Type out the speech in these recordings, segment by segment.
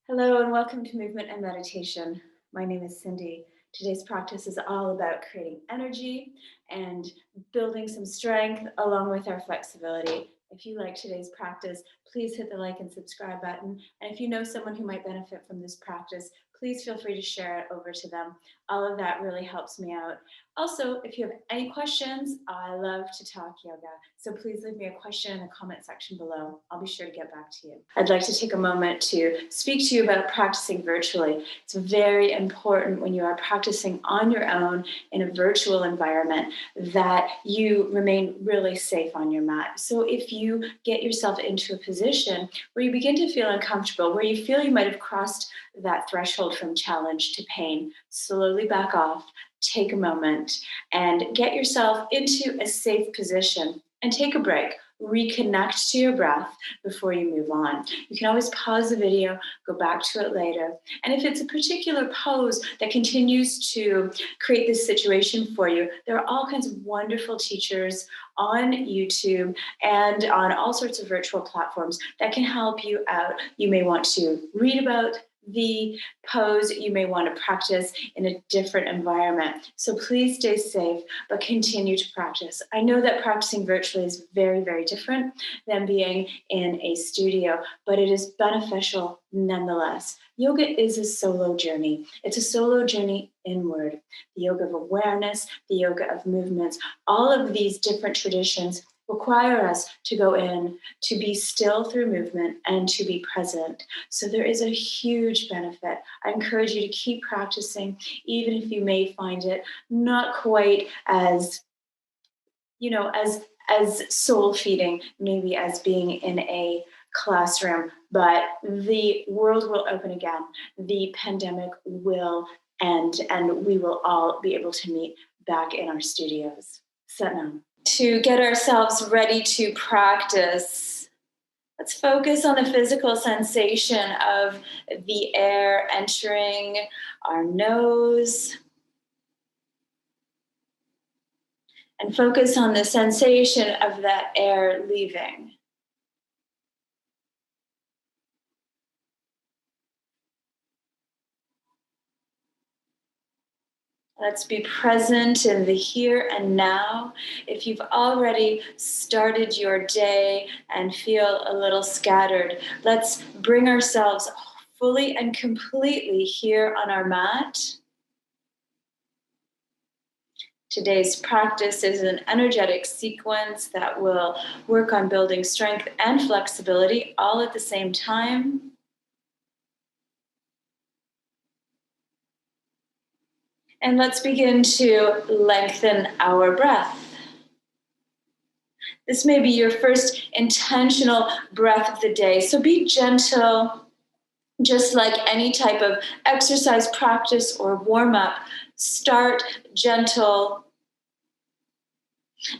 Hello and welcome to Movement and Meditation. My name is Cindy. Today's practice is all about creating energy and building some strength along with our flexibility. If you like today's practice, please hit the like and subscribe button. And if you know someone who might benefit from this practice, please feel free to share it over to them. All of that really helps me out. Also, if you have any questions, I love to talk yoga. So please leave me a question in the comment section below. I'll be sure to get back to you. I'd like to take a moment to speak to you about practicing virtually. It's very important when you are practicing on your own in a virtual environment that you remain really safe on your mat. So if you get yourself into a position where you begin to feel uncomfortable, where you feel you might have crossed that threshold from challenge to pain, slowly back off, take a moment, and get yourself into a safe position and take a break. Reconnect to your breath before you move on. You can always pause the video, go back to it later. And if it's a particular pose that continues to create this situation for you, there are all kinds of wonderful teachers on YouTube and on all sorts of virtual platforms that can help you out. You may want to read about the pose, you may want to practice in a different environment. So please stay safe, but continue to practice. I know that practicing virtually is very, very different than being in a studio, but it is beneficial nonetheless. Yoga is a solo journey. It's a solo journey inward. The yoga of awareness, the yoga of movements, all of these different traditions require us to go in, to be still through movement, and to be present. So there is a huge benefit. I encourage you to keep practicing, even if you may find it not quite as, as soul feeding, maybe as being in a classroom, but the world will open again. The pandemic will end, and we will all be able to meet back in our studios. Satnam. To get ourselves ready to practice, let's focus on the physical sensation of the air entering our nose, and focus on the sensation of that air leaving. Let's be present in the here and now. If you've already started your day and feel a little scattered, let's bring ourselves fully and completely here on our mat. Today's practice is an energetic sequence that will work on building strength and flexibility all at the same time. And let's begin to lengthen our breath. This may be your first intentional breath of the day, so be gentle, just like any type of exercise practice or warm-up. Start gentle,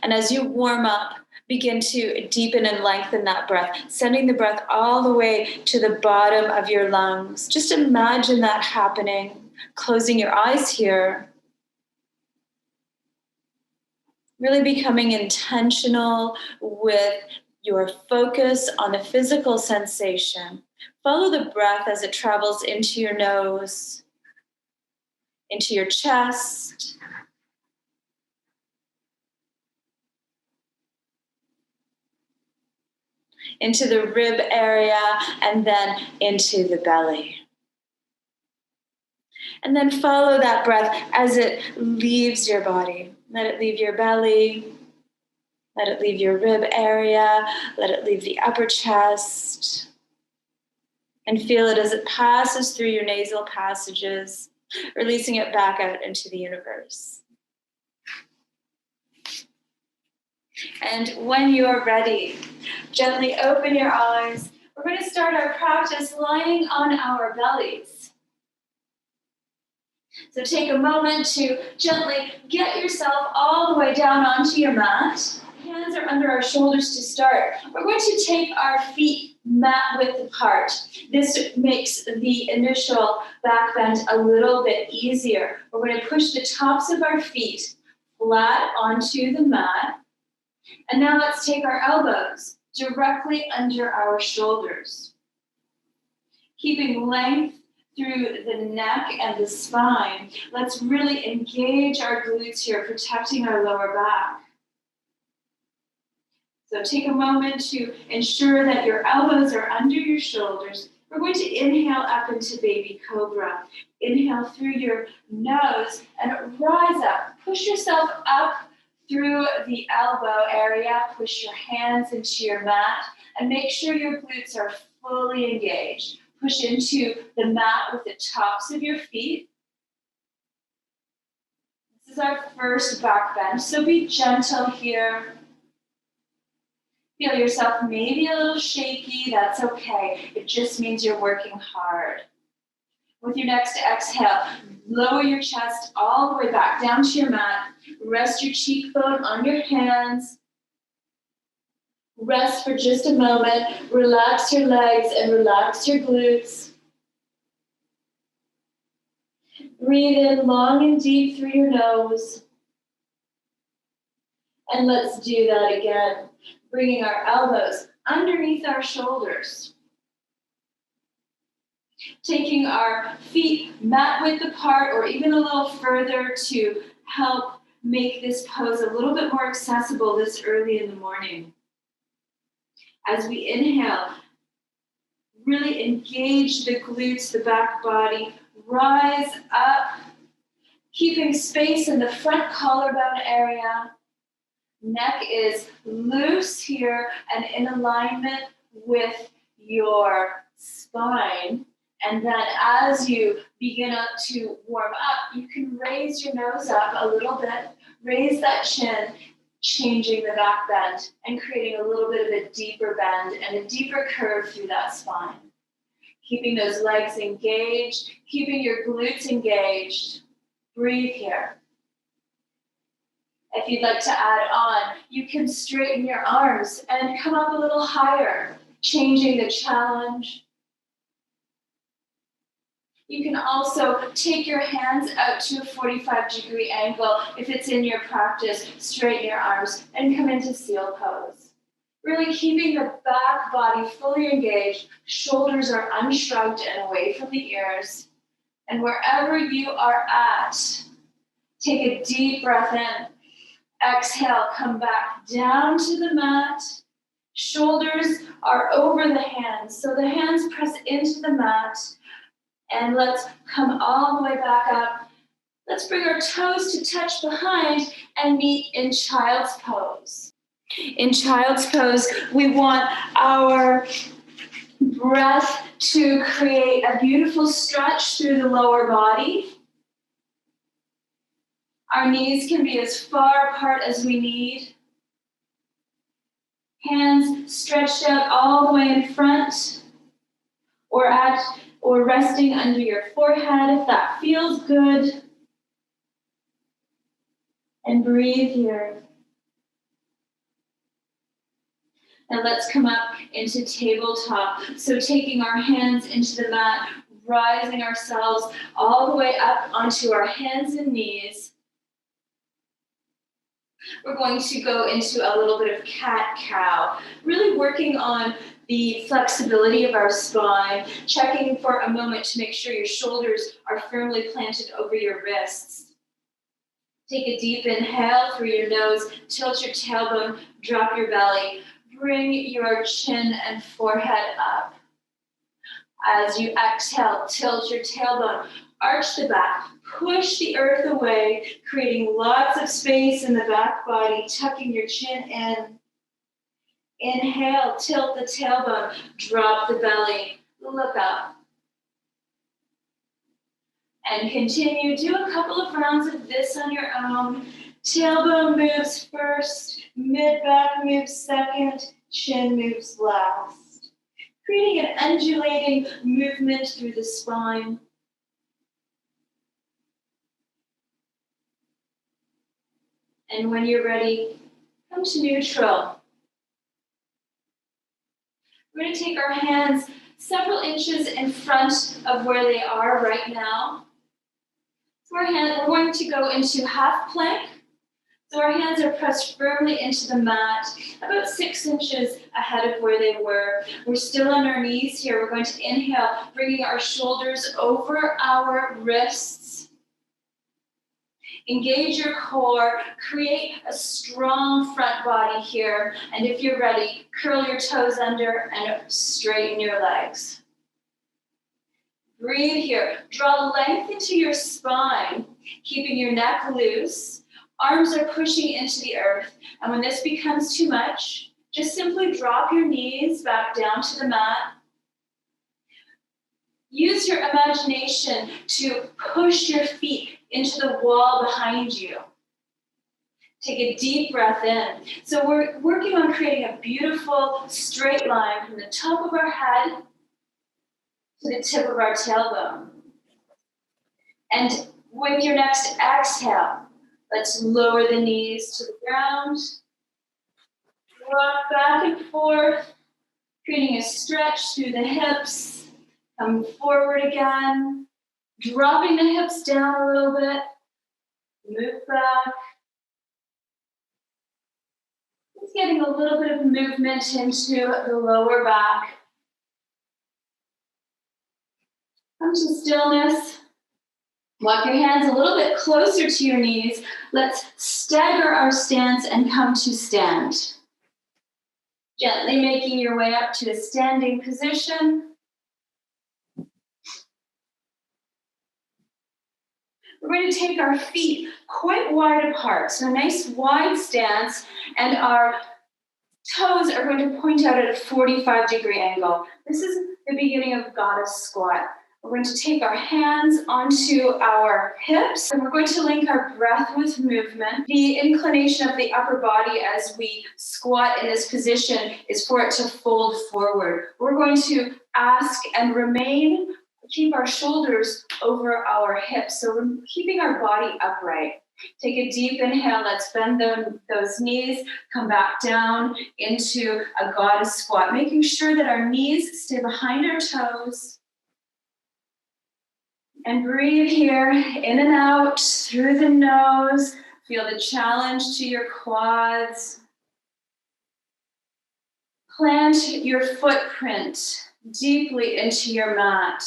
and as you warm up, begin to deepen and lengthen that breath, sending the breath all the way to the bottom of your lungs. Just imagine that happening. Closing your eyes here, really becoming intentional with your focus on the physical sensation. Follow the breath as it travels into your nose, into your chest, into the rib area, and then into the belly. And then follow that breath as it leaves your body. Let it leave your belly. Let it leave your rib area. Let it leave the upper chest. And feel it as it passes through your nasal passages, releasing it back out into the universe. And when you are ready, gently open your eyes. We're going to start our practice lying on our bellies. So take a moment to gently get yourself all the way down onto your mat. Hands are under our shoulders to start. We're going to take our feet mat width apart. This makes the initial back bend a little bit easier. We're going to push the tops of our feet flat onto the mat. And now let's take our elbows directly under our shoulders. keeping length through the neck and the spine. Let's really engage our glutes here, protecting our lower back. So take a moment to ensure that your elbows are under your shoulders. We're going to inhale up into baby cobra. Inhale through your nose and rise up. Push yourself up through the elbow area. Push your hands into your mat and make sure your glutes are fully engaged. Push into the mat with the tops of your feet. This is our first back bend, so be gentle here. Feel yourself maybe a little shaky, that's okay. It just means you're working hard. With your next exhale, lower your chest all the way back down to your mat. Rest your cheekbone on your hands. Rest for just a moment. Relax your legs and relax your glutes. Breathe in long and deep through your nose. And let's do that again. Bringing our elbows underneath our shoulders. Taking our feet mat width apart or even a little further to help make this pose a little bit more accessible this early in the morning. As we inhale, really engage the glutes, the back body, rise up, keeping space in the front collarbone area. Neck is loose here and in alignment with your spine. And then as you begin to warm up, you can raise your nose up a little bit, raise that chin, changing the back bend and creating a little bit of a deeper bend and a deeper curve through that spine. Keeping those legs engaged, keeping your glutes engaged. Breathe here. If you'd like to add on, you can straighten your arms and come up a little higher, changing the challenge. You can also take your hands out to a 45-degree angle. If it's in your practice, straighten your arms and come into seal pose. Really keeping the back body fully engaged, shoulders are unshrugged and away from the ears. And wherever you are at, take a deep breath in. Exhale, come back down to the mat. Shoulders are over the hands, so the hands press into the mat. And let's come all the way back up. Let's bring our toes to touch behind and meet in child's pose. In child's pose, we want our breath to create a beautiful stretch through the lower body. Our knees can be as far apart as we need. Hands stretched out all the way in front or resting under your forehead if that feels good. And breathe here. And let's come up into tabletop. So taking our hands into the mat, rising ourselves all the way up onto our hands and knees. We're going to go into a little bit of cat-cow, really working on the flexibility of our spine, checking for a moment to make sure your shoulders are firmly planted over your wrists. Take a deep inhale through your nose, tilt your tailbone, drop your belly, bring your chin and forehead up. As you exhale, tilt your tailbone, arch the back, push the earth away, creating lots of space in the back body, tucking your chin in. Inhale, tilt the tailbone, drop the belly, look up. And continue, do a couple of rounds of this on your own. Tailbone moves first, mid-back moves second, chin moves last. Creating an undulating movement through the spine. And when you're ready, come to neutral. We're going to take our hands several inches in front of where they are right now. So we're going to go into half plank. So our hands are pressed firmly into the mat, about 6 inches ahead of where they were. We're still on our knees here. We're going to inhale, bringing our shoulders over our wrists. Engage your core, create a strong front body here. And if you're ready, curl your toes under and straighten your legs. Breathe here. Draw length into your spine, keeping your neck loose. Arms are pushing into the earth. And when this becomes too much, just simply drop your knees back down to the mat. Use your imagination to push your feet into the wall behind you. Take a deep breath in. So we're working on creating a beautiful straight line from the top of our head to the tip of our tailbone. And with your next exhale, let's lower the knees to the ground. Rock back and forth, creating a stretch through the hips. Come forward again, dropping the hips down a little bit. Move back. Just getting a little bit of movement into the lower back. Come to stillness. Walk your hands a little bit closer to your knees. Let's stagger our stance and come to stand. Gently making your way up to a standing position. We're going to take our feet quite wide apart, so a nice wide stance, and our toes are going to point out at a 45-degree angle. This is the beginning of goddess squat. We're going to take our hands onto our hips, and we're going to link our breath with movement. The inclination of the upper body as we squat in this position is for it to fold forward. We're going to ask and remain, keep our shoulders over our hips, so we're keeping our body upright. Take a deep inhale. Let's bend those knees, come back down into a goddess squat, making sure that our knees stay behind our toes. And breathe here, in and out, through the nose. Feel the challenge to your quads. Plant your footprint deeply into your mat.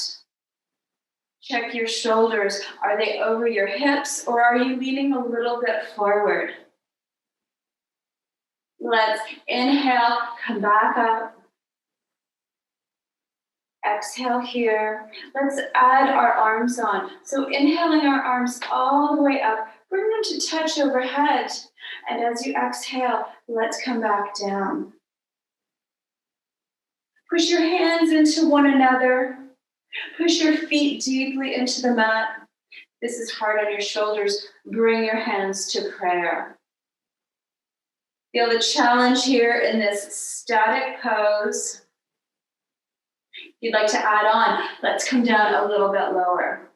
Check your shoulders. Are they over your hips, or are you leaning a little bit forward? Let's inhale, come back up. Exhale here. Let's add our arms on. So inhaling our arms all the way up, bring them to touch overhead. And as you exhale, let's come back down. Push your hands into one another. Push your feet deeply into the mat. This is hard on your shoulders. Bring your hands to prayer. Feel the challenge here in this static pose. If you'd like to add on, let's come down a little bit lower.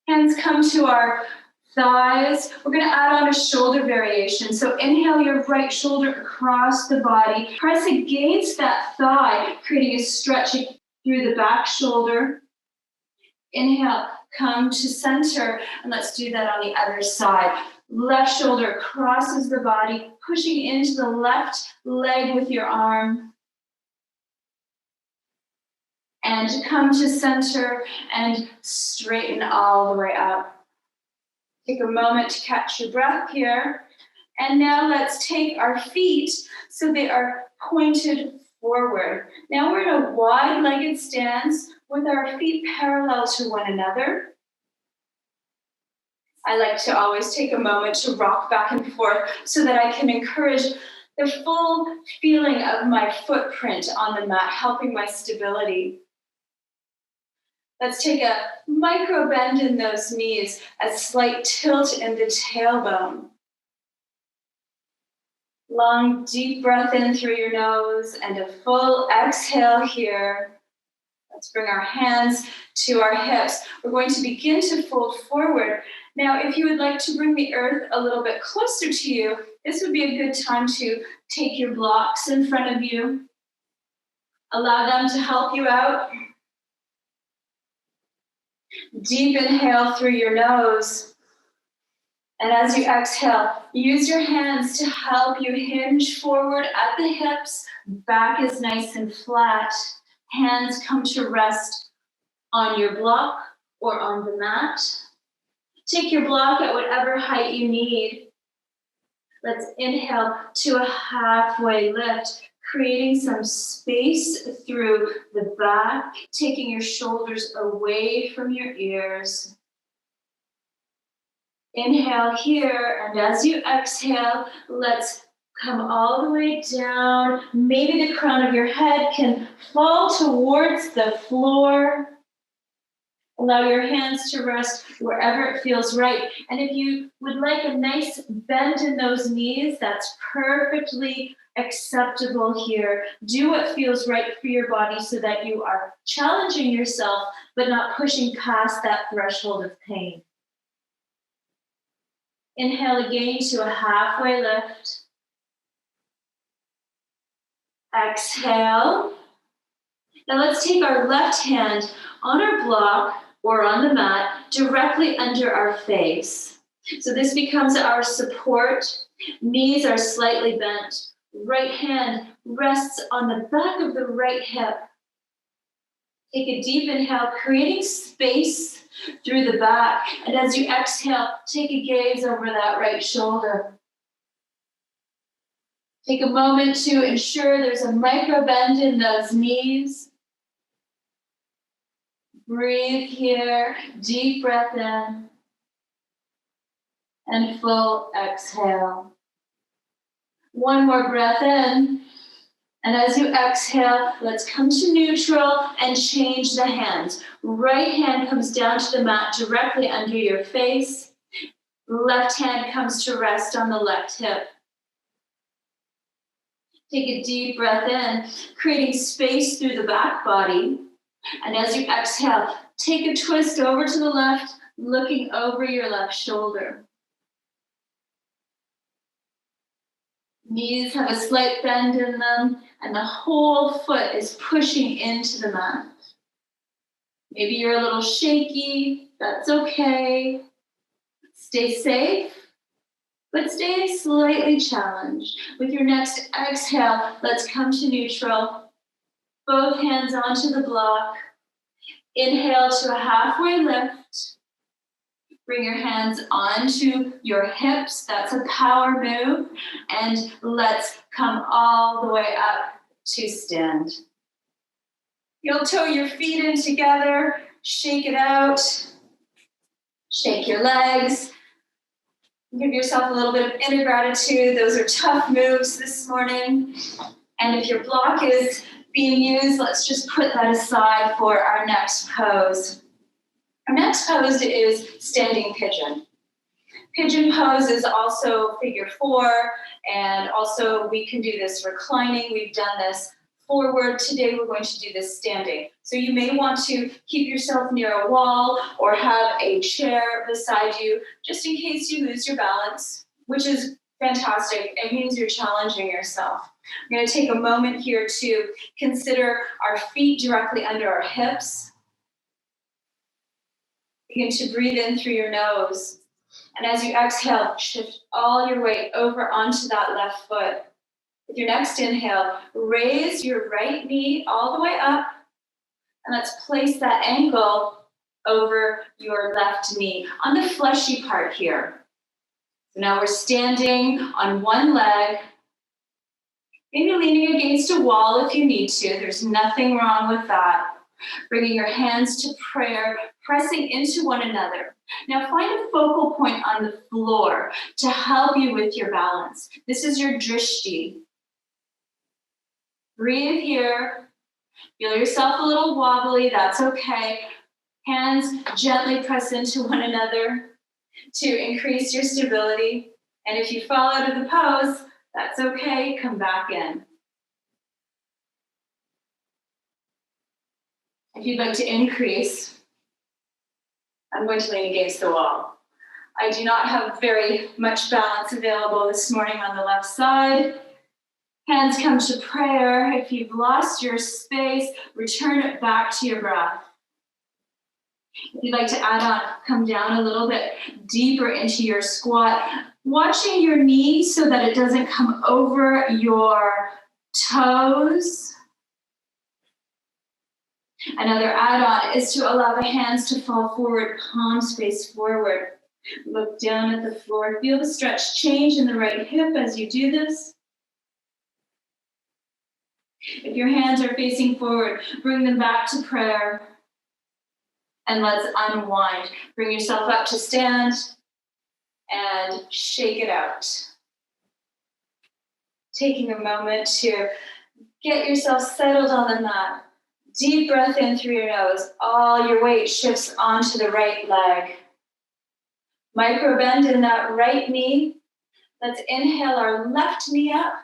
Hands come to our thighs. We're going to add on a shoulder variation. So inhale your right shoulder across the body. Press against that thigh, creating a stretch through the back shoulder. Inhale, come to center, and let's do that on the other side. Left shoulder crosses the body, pushing into the left leg with your arm. And come to center and straighten all the way up. Take a moment to catch your breath here. And now let's take our feet so they are pointed forward. Now we're in a wide-legged stance with our feet parallel to one another. I like to always take a moment to rock back and forth so that I can encourage the full feeling of my footprint on the mat, helping my stability. Let's take a micro bend in those knees, a slight tilt in the tailbone. Long, deep breath in through your nose and a full exhale here. Let's bring our hands to our hips. We're going to begin to fold forward. Now, if you would like to bring the earth a little bit closer to you, this would be a good time to take your blocks in front of you. Allow them to help you out. Deep inhale through your nose. And as you exhale, use your hands to help you hinge forward at the hips. Back is nice and flat. Hands come to rest on your block or on the mat. Take your block at whatever height you need. Let's inhale to a halfway lift, creating some space through the back, taking your shoulders away from your ears. Inhale here, and as you exhale, let's come all the way down. Maybe the crown of your head can fall towards the floor. Allow your hands to rest wherever it feels right. And if you would like a nice bend in those knees, that's perfectly acceptable here. Do what feels right for your body so that you are challenging yourself, but not pushing past that threshold of pain. Inhale again to a halfway lift. Exhale. Now let's take our left hand on our block or on the mat directly under our face. So this becomes our support. Knees are slightly bent. Right hand rests on the back of the right hip. Take a deep inhale, creating space through the back. And as you exhale, take a gaze over that right shoulder. Take a moment to ensure there's a micro bend in those knees. Breathe here, deep breath in, and full exhale. One more breath in. And as you exhale, let's come to neutral and change the hands. Right hand comes down to the mat directly under your face. Left hand comes to rest on the left hip. Take a deep breath in, creating space through the back body. And as you exhale, take a twist over to the left, looking over your left shoulder. Knees have a slight bend in them, and the whole foot is pushing into the mat. Maybe you're a little shaky, that's okay. Stay safe, but stay slightly challenged. With your next exhale, let's come to neutral. Both hands onto the block. Inhale to a halfway lift. Bring your hands onto your hips. That's a power move. And let's come all the way up to stand. You'll toe your feet in together. Shake it out. Shake your legs. Give yourself a little bit of inner gratitude. Those are tough moves this morning. And if your block is being used, let's just put that aside for our next pose. Our next pose is standing pigeon. Pigeon pose is also figure 4, and also we can do this reclining. We've done this forward. Today we're going to do this standing. So you may want to keep yourself near a wall or have a chair beside you, just in case you lose your balance, which is fantastic. It means you're challenging yourself. I'm going to take a moment here to consider our feet directly under our hips. Begin to breathe in through your nose. And as you exhale, shift all your weight over onto that left foot. With your next inhale, raise your right knee all the way up. And let's place that ankle over your left knee on the fleshy part here. So now we're standing on one leg. Maybe leaning against a wall if you need to. There's nothing wrong with that. Bringing your hands to prayer, pressing into one another. Now find a focal point on the floor to help you with your balance. This is your Drishti. Breathe here. Feel yourself a little wobbly, that's okay. Hands gently press into one another to increase your stability. And if you fall out of the pose, that's okay, come back in. If you'd like to increase, I'm going to lean against the wall. I do not have very much balance available this morning on the left side. Hands come to prayer. If you've lost your space, return it back to your breath. If you'd like to add on, come down a little bit deeper into your squat, watching your knees so that it doesn't come over your toes. Another add-on is to allow the hands to fall forward, palms face forward. Look down at the floor. Feel the stretch change in the right hip as you do this. If your hands are facing forward, bring them back to prayer. And let's unwind. Bring yourself up to stand and shake it out. Taking a moment to get yourself settled on the mat. Deep breath in through your nose. All your weight shifts onto the right leg. Micro bend in that right knee. Let's inhale our left knee up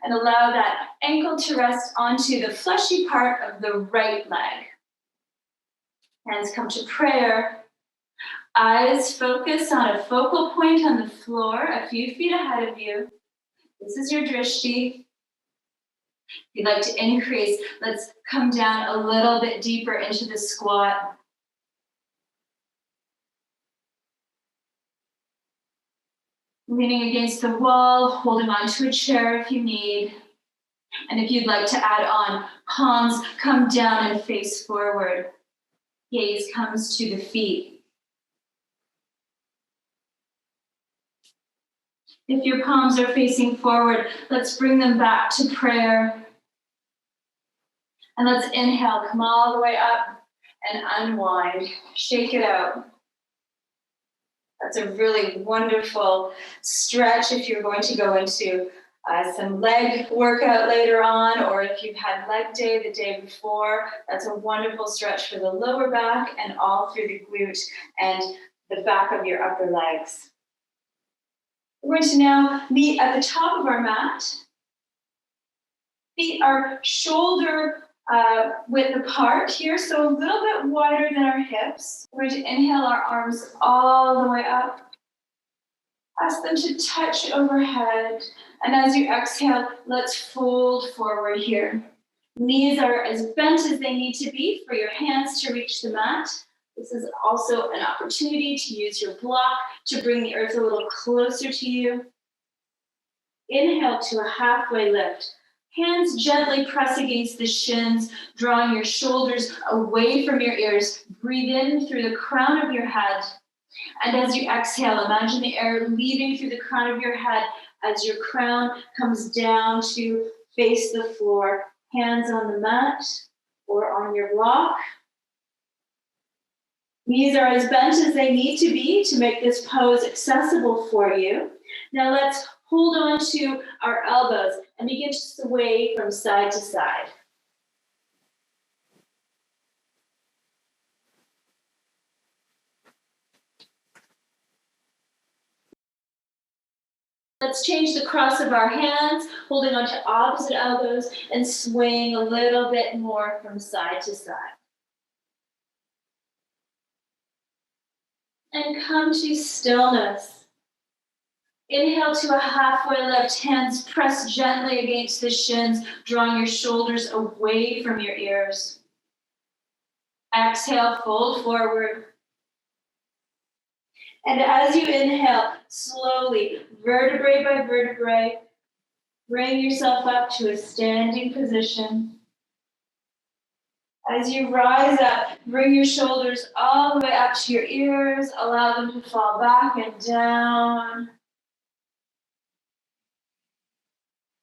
and allow that ankle to rest onto the fleshy part of the right leg. Hands come to prayer. Eyes focus on a focal point on the floor a few feet ahead of you. This is your Drishti. If you'd like to increase, let's come down a little bit deeper into the squat. Leaning against the wall, holding onto a chair if you need. And if you'd like to add on, palms come down and face forward. Gaze comes to the feet. If your palms are facing forward, let's bring them back to prayer. And let's inhale, come all the way up and unwind. Shake it out. That's a really wonderful stretch if you're going to go into some leg workout later on, or if you've had leg day the day before. That's a wonderful stretch for the lower back and all through the glute and the back of your upper legs. We're going to now meet at the top of our mat. Feet are shoulder width apart here, so a little bit wider than our hips. We're going to inhale our arms all the way up. Ask them to touch overhead. And as you exhale, let's fold forward here. Knees are as bent as they need to be for your hands to reach the mat. This is also an opportunity to use your block to bring the earth a little closer to you. Inhale to a halfway lift. Hands gently press against the shins, drawing your shoulders away from your ears. Breathe in through the crown of your head. And as you exhale, imagine the air leaving through the crown of your head as your crown comes down to face the floor. Hands on the mat or on your block. Knees are as bent as they need to be to make this pose accessible for you. Now let's hold on to our elbows and begin to sway from side to side. Let's change the cross of our hands, holding on to opposite elbows and swaying a little bit more from side to side. And come to stillness. Inhale to a halfway lift, hands press gently against the shins, drawing your shoulders away from your ears. Exhale, fold forward. And as you inhale, slowly, vertebrae by vertebrae, bring yourself up to a standing position. As you rise up, bring your shoulders all the way up to your ears, allow them to fall back and down.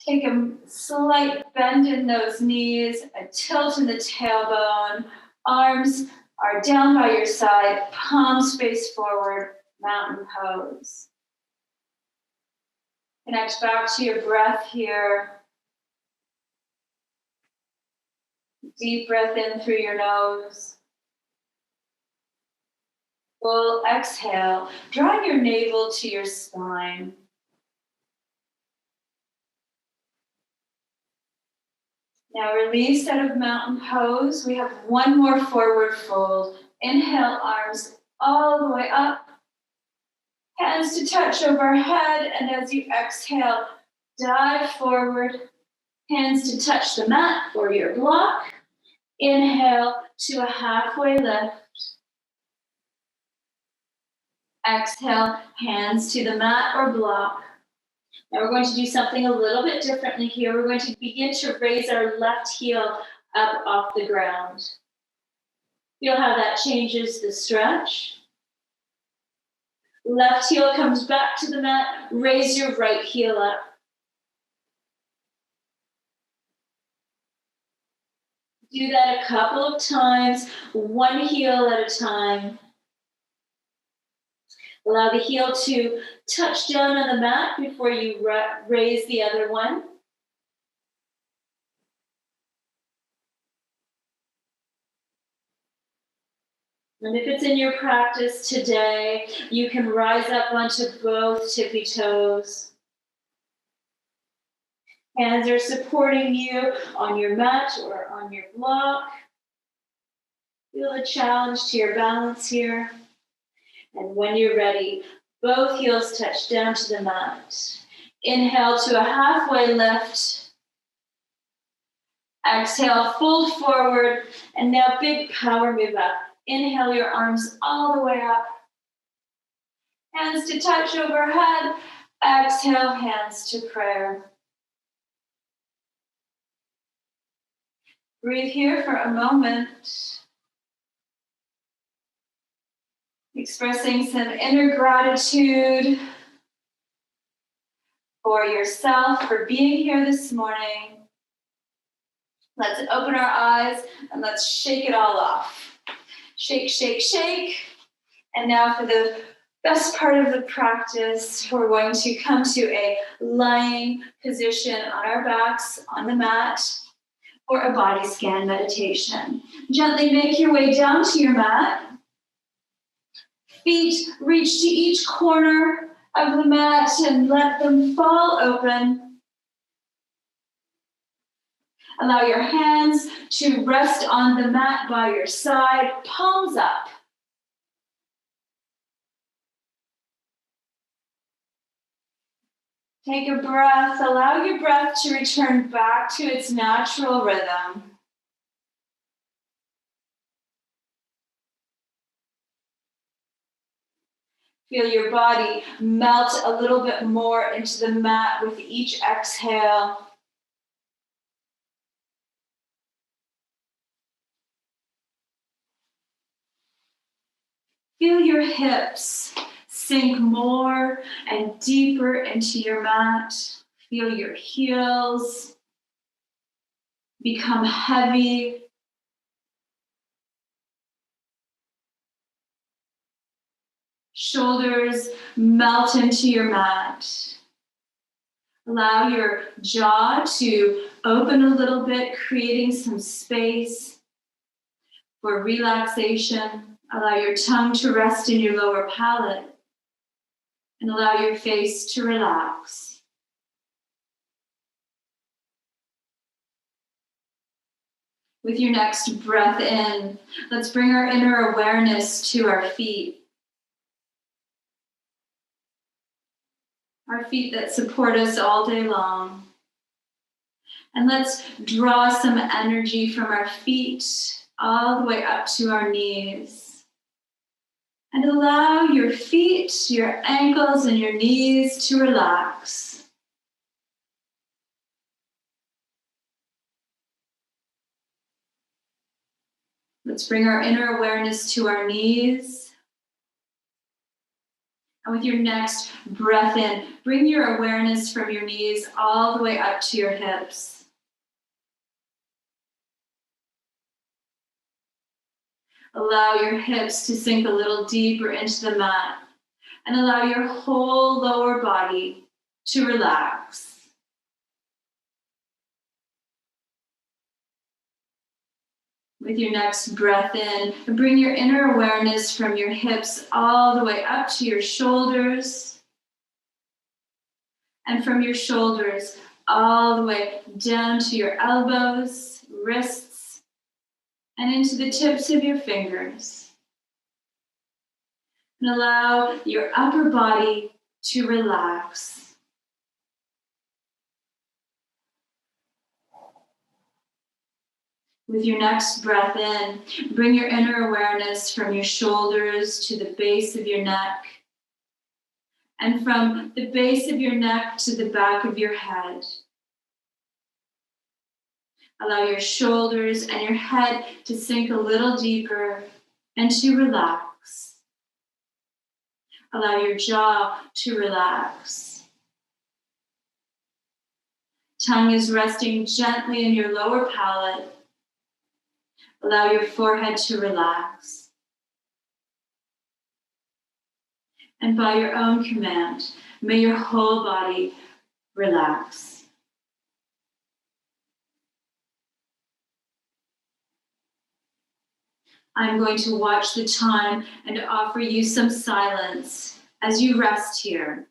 Take a slight bend in those knees, a tilt in the tailbone. Arms are down by your side, palms face forward, mountain pose. Connect back to your breath here. Deep breath in through your nose. Full exhale, drawing your navel to your spine. Now release out of mountain pose. We have one more forward fold. Inhale, arms all the way up. Hands to touch overhead, and as you exhale, dive forward. Hands to touch the mat or your block. Inhale, to a halfway lift. Exhale, hands to the mat or block. Now we're going to do something a little bit differently here. We're going to begin to raise our left heel up off the ground. Feel how that changes the stretch. Left heel comes back to the mat. Raise your right heel up. Do that a couple of times, one heel at a time. Allow the heel to touch down on the mat before you raise the other one. And if it's in your practice today, you can rise up onto both tippy toes. Hands are supporting you on your mat or on your block. Feel a challenge to your balance here. And when you're ready, both heels touch down to the mat. Inhale to a halfway lift. Exhale, fold forward. And now big power move up. Inhale your arms all the way up. Hands to touch overhead. Exhale, hands to prayer. Breathe here for a moment. Expressing some inner gratitude for yourself, for being here this morning. Let's open our eyes and let's shake it all off. Shake, shake, shake. And now for the best part of the practice, we're going to come to a lying position on our backs on the mat for a body scan meditation. Gently make your way down to your mat. Feet reach to each corner of the mat and let them fall open. Allow your hands to rest on the mat by your side, palms up. Take a breath. Allow your breath to return back to its natural rhythm. Feel your body melt a little bit more into the mat with each exhale. Feel your hips sink more and deeper into your mat. Feel your heels become heavy. Shoulders melt into your mat. Allow your jaw to open a little bit, creating some space for relaxation. Allow your tongue to rest in your lower palate. And allow your face to relax. With your next breath in, let's bring our inner awareness to our feet. Our feet that support us all day long. And let's draw some energy from our feet all the way up to our knees. And allow your feet, your ankles, and your knees to relax. Let's bring our inner awareness to our knees. And with your next breath in, bring your awareness from your knees all the way up to your hips. Allow your hips to sink a little deeper into the mat and allow your whole lower body to relax. With your next breath in, bring your inner awareness from your hips all the way up to your shoulders, and from your shoulders all the way down to your elbows, wrists, and into the tips of your fingers. And allow your upper body to relax. With your next breath in, bring your inner awareness from your shoulders to the base of your neck, and from the base of your neck to the back of your head. Allow your shoulders and your head to sink a little deeper and to relax. Allow your jaw to relax. Tongue is resting gently in your lower palate. Allow your forehead to relax. And by your own command, may your whole body relax. I'm going to watch the time and offer you some silence as you rest here.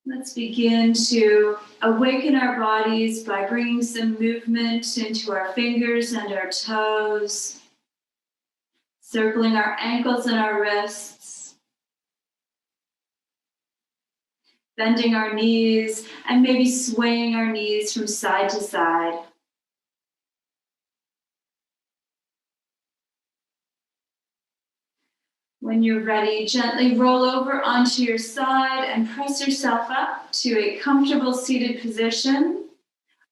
Let's begin to awaken our bodies by bringing some movement into our fingers and our toes, circling our ankles and our wrists, bending our knees, and maybe swaying our knees from side to side. When you're ready, gently roll over onto your side and press yourself up to a comfortable seated position.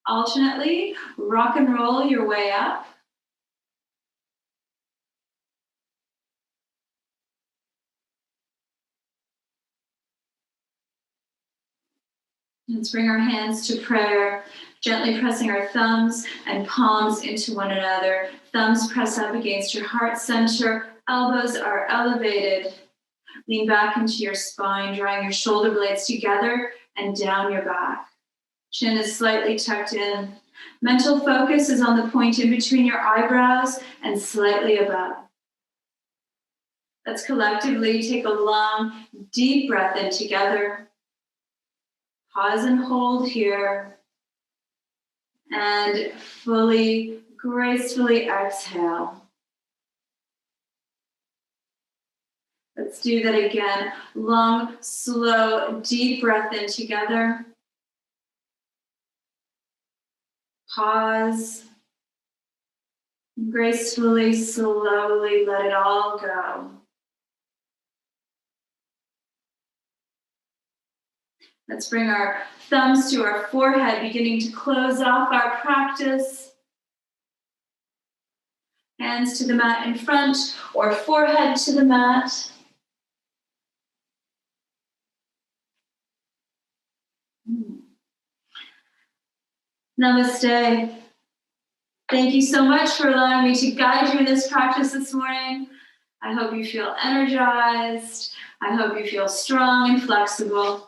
Alternately, rock and roll your way up. Let's bring our hands to prayer, gently pressing our thumbs and palms into one another. Thumbs press up against your heart center. Elbows are elevated. Lean back into your spine, drawing your shoulder blades together and down your back. Chin is slightly tucked in. Mental focus is on the point in between your eyebrows and slightly above. Let's collectively take a long, deep breath in together. Pause and hold here. And fully, gracefully exhale. Let's do that again. Long, slow, deep breath in together. Pause. Gracefully, slowly let it all go. Let's bring our thumbs to our forehead, beginning to close off our practice. Hands to the mat in front or forehead to the mat. Namaste. Thank you so much for allowing me to guide you in this practice this morning. I hope you feel energized. I hope you feel strong and flexible.